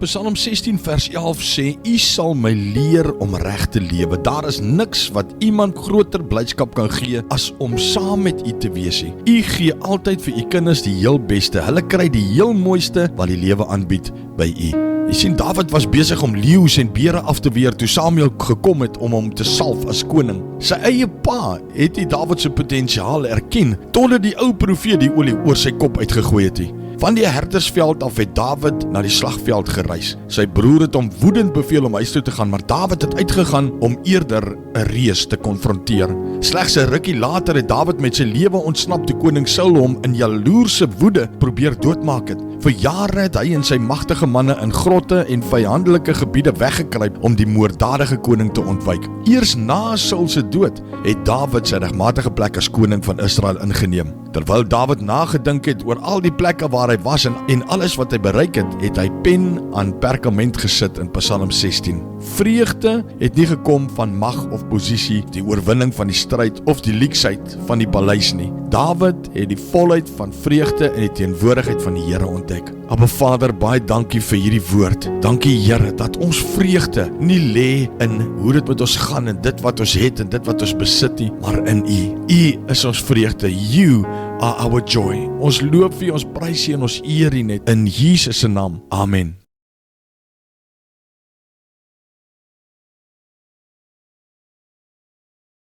Psalm 16 vers 11 sê, U sal my leer om reg te lewe. Daar is niks wat iemand groter blydskap kan gee as om saam met U te wees. U gee altyd vir U kinders die heel beste. Hulle kry die heel mooiste wat die lewe aanbied by U. Jy sien, Dawid was besig om leeu's en beere af te weer toe Samuel gekom het om hom te salf as koning. Sy eie pa het die Dawid se potensiaal erken, totdat die ou profeet die olie oor sy kop uitgegooi het. Van die herdersveld af het Dawid na die slagveld gereis. Sy broer het hom woedend beveel om huis toe te gaan, maar Dawid het uitgegaan om eerder 'n reus te konfronteer. Slegs 'n rukkie later het Dawid met sy lewe ontsnap toe koning Saul hom in jaloerse woede probeer doodmaak het. Vir jare het hy en sy magtige manne in grotte en vyandelike gebiede weggekruip om die moorddadige koning te ontwyk. Eers na Saul se dood het Dawid sy regmatige plek as koning van Israel ingeneem. Terwyl Dawid nagedink het oor al die plekke waar hy was en alles wat hy bereik het, het hy pen aan perkament gesit in Psalm 16. Vreugde het nie gekom van mag of posisie, die oorwinning van die stryd of die leuksheid van die paleis nie. Dawid het die volheid van vreugde en die teenwoordigheid van die Here ontdek. Aba Vader, baie dankie vir hierdie woord. Dankie Here dat ons vreugde nie lê in hoe dit met ons gaan en dit wat ons het en dit wat ons besit nie, maar in U. U is ons vreugde. You are our joy. Ons loop vir U, ons prys U en ons eer U net in Jesus se naam. Amen.